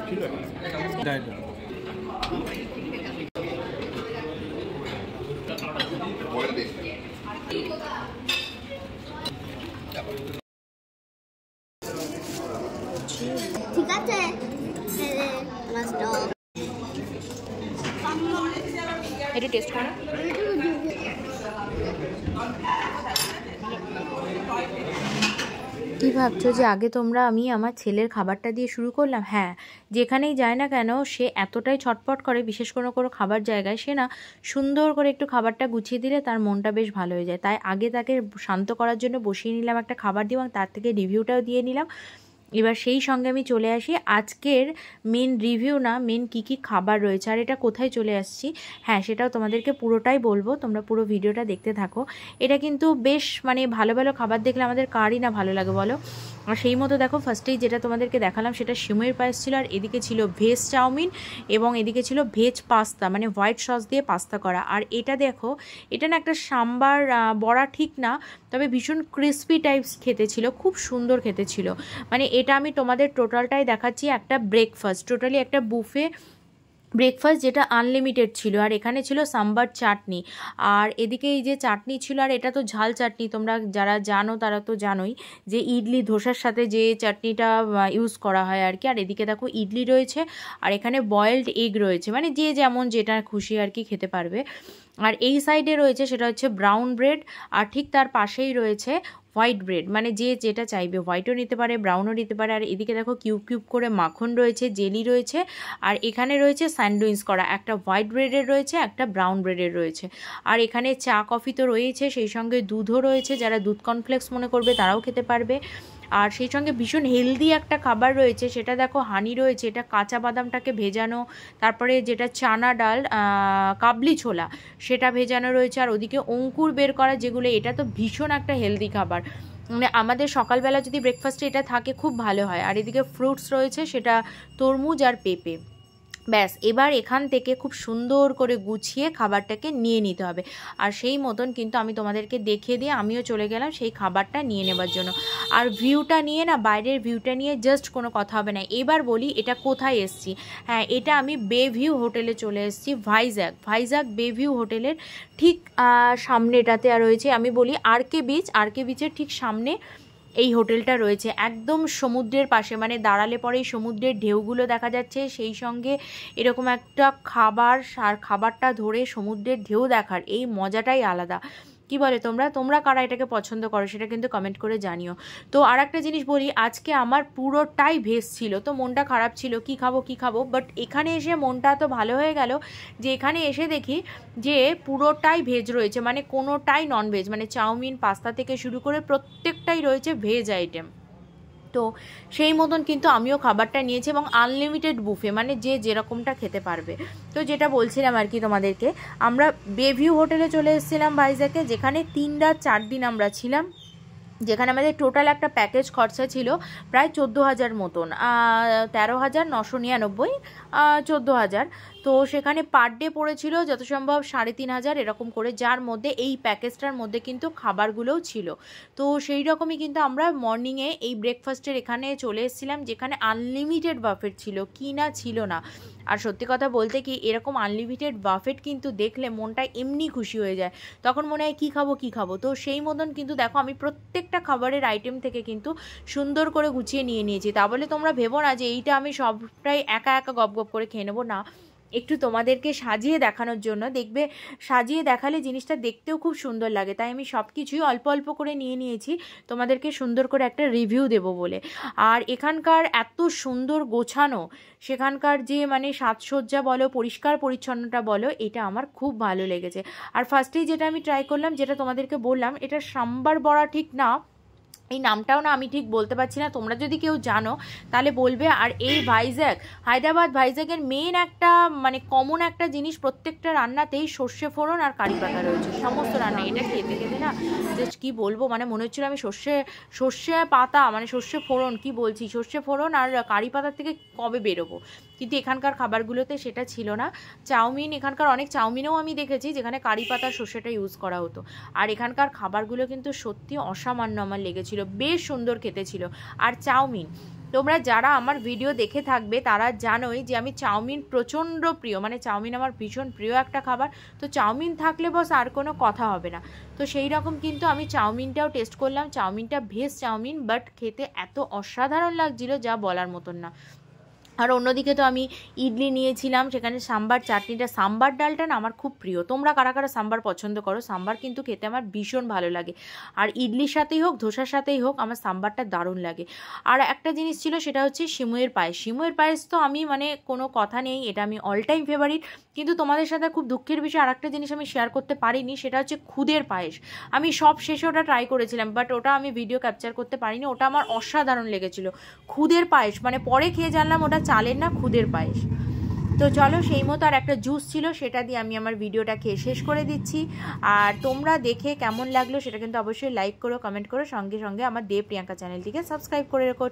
ঠিক আছে এটা টেস্ট করো। কি ভাবছো যে আগে তোমরা আমি আমার ছেলের খাবারটা দিয়ে শুরু করলাম? হ্যাঁ, যেখানেই যায় না কেন সে এতটাই ছটপট করে, বিশেষ কোনো কোনো খাবার জায়গায় সে না সুন্দর করে একটু খাবারটা গুছিয়ে দিলে তার মনটা বেশ ভালো হয়ে যায়। তাই আগে তাকে শান্ত করার জন্য বসিয়ে নিলাম একটা খাবার দিয়ে, এবং তার থেকে রিভিউটাও দিয়ে নিলাম। এবার সেই সঙ্গে আমি চলে আসি আজকের মেন রিভিউ, না মেন কী কী খাবার রয়েছে আর এটা কোথায় চলে আসছি, হ্যাঁ সেটাও তোমাদেরকে পুরোটাই বলবো, তোমরা পুরো ভিডিওটা দেখতে থাকো। এটা কিন্তু বেশ মানে ভালো ভালো খাবার দেখলে আমাদের কারই না ভালো লাগে বলো। আর সেই মতো দেখো, ফার্স্টেই যেটা তোমাদেরকে দেখালাম সেটা সিমইয়ের পায়েস ছিল, আর এদিকে ছিল ভেজ চাউমিন এবং এদিকে ছিল ভেজ পাস্তা, মানে হোয়াইট সস দিয়ে পাস্তা করা। আর এটা দেখো, এটা না একটা সাম্বার বড়া ঠিক না, তবে ভীষণ ক্রিস্পি টাইপস খেতে ছিল, খুব সুন্দর খেতে ছিল। মানে এটা আমি তোমাদের টোটালটাই দেখাচ্ছি একটা ব্রেকফাস্ট, টোটালি একটা বুফে ব্রেকফাস্ট যেটা আনলিমিটেড ছিল। আর এখানে ছিল সাম্বার চাটনি, আর এদিকে এই যে চাটনি ছিল, আর এটা তো ঝাল চাটনি, তোমরা যারা জানো তারা তো জানোই যে ইডলি ধোসার সাথে যে চাটনিটা ইউজ করা হয় আর কি। আর এদিকে দেখো ইডলি রয়েছে, আর এখানে বয়েলড এগ রয়েছে, মানে যে যেমন যেটা খুশি আর কি খেতে পারবে। আর এই সাইডে রয়েছে সেটা হচ্ছে ব্রাউন ব্রেড, আর ঠিক তার পাশেই রয়েছে হোয়াইট ব্রেড, মানে যে যেটা চাইবে হোয়াইটও নিতে পারে ব্রাউনও নিতে পারে। আর এদিকে দেখো কিউব কিউব করে মাখন রয়েছে, জেলি রয়েছে, আর এখানে রয়েছে স্যান্ডউইচ করা, একটা হোয়াইট ব্রেডের রয়েছে, একটা ব্রাউন ব্রেডের রয়েছে। আর এখানে চা কফি তো রয়েছে, সেই সঙ্গে দুধও রয়েছে, যারা দুধ কর্নফ্লেক্স মনে করবে তারাও খেতে পারবে। আর সেই সঙ্গে ভীষণ হেলদি একটা খাবার রয়েছে, সেটা দেখো হানি রয়েছে, এটা কাঁচা বাদামটাকে ভেজানো, তারপরে যেটা চানা ডাল কাবলি ছোলা সেটা ভেজানো রয়েছে, আর ওদিকে অঙ্কুর বের করা যেগুলো, এটা তো ভীষণ একটা হেলদি খাবার, মানে আমাদের সকালবেলা যদি ব্রেকফাস্টে এটা থাকে খুব ভালো হয়। আর এদিকে ফ্রুটস রয়েছে, সেটা তরমুজ আর পেঁপে। ব্যাস, এবার এখান থেকে খুব সুন্দর করে গুছিয়ে খাবারটাকে নিয়ে নিতে হবে। আর সেই মতন কিন্তু আমি তোমাদেরকে দেখিয়ে দিয়ে আমিও চলে গেলাম সেই খাবারটা নিয়ে নেবার জন্য। আর ভিউটা নিয়ে না, বাইরের ভিউটা নিয়ে জাস্ট কোনো কথা হবে না। এবার বলি এটা কোথায় এসছি, হ্যাঁ এটা আমি বে ভিউ হোটেলে চলে এসেছি, ভাইজ্যাক বে ভিউ হোটেলের ঠিক সামনেটাতে রয়েছে। আমি বলি আরকে বিচের ঠিক সামনে এই হোটেলটা রয়েছে, একদম সমুদ্রের পাশে, মানে দাঁড়ালে পরে এই সমুদ্রের ঢেউগুলো দেখা যাচ্ছে, সেই সঙ্গে এরকম একটা খাবার, আর খাবারটা ধরে সমুদ্রের ঢেউ দেখার এই মজাটাই আলাদা। কি বলে তোমরা কারা এটাকে পছন্দ করো সেটা কিন্তু কমেন্ট করে জানিও। তো আর একটা জিনিস বলি, আজকে আমার পুরোটাই ভেজ ছিল, তো মনটা খারাপ ছিল কি খাবো, বাট এখানে এসে মনটা তো ভালো হয়ে গেল যে এখানে এসে দেখি যে পুরোটাই ভেজ রয়েছে, মানে কোনোটাই নন ভেজ, মানে চাউমিন পাস্তা থেকে শুরু করে প্রত্যেকটাই রয়েছে ভেজ আইটেম। তো সেই মতন কিন্তু আমিও খাবারটা নিয়েছি, এবং আনলিমিটেড বুফে, মানে যে যেরকমটা খেতে পারবে। তো যেটা বলছিলাম আর কি তোমাদেরকে, আমরা বেভিউ হোটেলে চলে এসেছিলাম ভাইজ্যাকে, যেখানে 3 রাত 4 দিন আমরা ছিলাম, যেখানে আমাদের টোটাল একটা প্যাকেজ খরচা ছিল প্রায় 14,000 মতন, 13,999, 14,000। তো সেখানে পার ডে পড়েছিল যত সম্ভব 3,500 এরকম করে, যার মধ্যে এই প্যাকেজটার মধ্যে কিন্তু খাবারগুলোও ছিল। তো সেই রকমই কিন্তু আমরা মর্নিংয়ে এই ব্রেকফাস্টের এখানে চলে এসেছিলাম, যেখানে আনলিমিটেড বাফেট ছিল, কি না ছিল না। আর সত্যি কথা বলতে কি, এরকম আনলিমিটেড বাফেট কিন্তু দেখলে মনটা এমনি খুশি হয়ে যায়, তখন মনে হয় কী খাবো। তো সেই মতন কিন্তু দেখো আমি প্রত্যেকটা খাবারের আইটেম থেকে কিন্তু সুন্দর করে গুছিয়ে নিয়ে নিয়েছি। তা বলে তোমরা ভেবো না যে এইটা আমি সবটাই একা গপ করে খেয়ে নেবো, না, একটু তোমাদেরকে সাজিয়ে দেখানোর জন্য। দেখবে সাজিয়ে দেখালে জিনিসটা দেখতেও খুব সুন্দর লাগে, তাই আমি সব কিছুই অল্প অল্প করে নিয়ে নিয়েছি তোমাদেরকে সুন্দর করে একটা রিভিউ দেবো বলে। আর এখানকার এত সুন্দর গোছানো, সেখানকার যে মানে সাজসজ্জা বলো, পরিষ্কার পরিচ্ছন্নতা বলো, এটা আমার খুব ভালো লেগেছে। আর ফার্স্টেই যেটা আমি ট্রাই করলাম, যেটা তোমাদেরকে বললাম, এটা সাম্বার বড়া ঠিক না, এই নামটাও না আমি ঠিক বলতে পারছি না, তোমরা যদি কেউ জানো তাহলে বলবে। আর এই ভাইজ্যাকের মেন একটা মানে কমন একটা জিনিস, প্রত্যেকটা রান্নাতেই সর্ষে ফোড়ন আর কারি পাতা রয়েছে, সমস্ত রান্না। এটা খেতে না জাস্ট কি বলবো, মানে মনে হচ্ছিল আমি সর্ষে পাতা মানে সর্ষে ফোড়ন, কি বলছি, সর্ষে ফোড়ন আর কারি পাতার থেকে কবে বেরোবো। কিন্তু এখানকার খাবারগুলোতে সেটা ছিল না। চাউমিন, এখানকার অনেক চাউমিনেও আমি দেখেছি যেখানে কারি পাতা সর্ষেটা ইউজ করা হতো। আর এখানকার খাবারগুলো কিন্তু সত্যি অসামান্য আমার লেগেছিল, বেশ সুন্দর খেতে ছিল। আর চাউমিন তোমরা যারা আমার ভিডিও দেখে থাকবে তারা জানোই যে আমি চাউমিন প্রচণ্ড প্রিয়, মানে চাউমিন আমার ভীষণ প্রিয় একটা খাবার। তো চাউমিন থাকলে বস আর কোনো কথা হবে না। তো সেই রকম কিন্তু আমি চাউমিনটাও টেস্ট করলাম। চাউমিনটা ভেজ চাউমিন, বাট খেতে এত অসাধারণ লাগছিল যা বলার মতন না। আর অন্যদিকে তো আমি ইডলি নিয়েছিলাম, সেখানে সাম্বার চাটনিটা, সাম্বার ডালটা না আমার খুব প্রিয়। তোমরা কারা কারা সাম্বার পছন্দ করো? সাম্বার কিন্তু খেতে আমার ভীষণ ভালো লাগে, আর ইডলির সাথেই হোক ধোসার সাথেই হোক আমার সাম্বারটা দারুণ লাগে। আর একটা জিনিস ছিল, সেটা হচ্ছে সিমুয়ের পায়েস। সিমুয়ের পায়েস তো আমি মানে কোনো কথা নেই, এটা আমি অল টাইম ফেভারিট। কিন্তু তোমাদের সাথে খুব দুঃখের বিষয় আর একটা জিনিস আমি শেয়ার করতে পারিনি, সেটা হচ্ছে খুদের পায়েস। আমি সব শেষে ওটা ট্রাই করেছিলাম, বাট ওটা আমি ভিডিও ক্যাপচার করতে পারিনি। ওটা আমার অসাধারণ লেগেছিল, খুদের পায়েস, মানে পরে খেয়ে জানলাম ওটা চালের না, খুদের পায়েস। তো চলো, সেই মতো আর একটা জুস ছিল, সেটা দিয়ে আমি আমার ভিডিওটা খেয়ে শেষ করে দিচ্ছি। আর তোমরা দেখে কেমন লাগলো সেটা কিন্তু অবশ্যই লাইক করো, কমেন্ট করো, সঙ্গে সঙ্গে আমার দেব প্রিয়াঙ্কা চ্যানেলটিকে সাবস্ক্রাইব করে রেখো।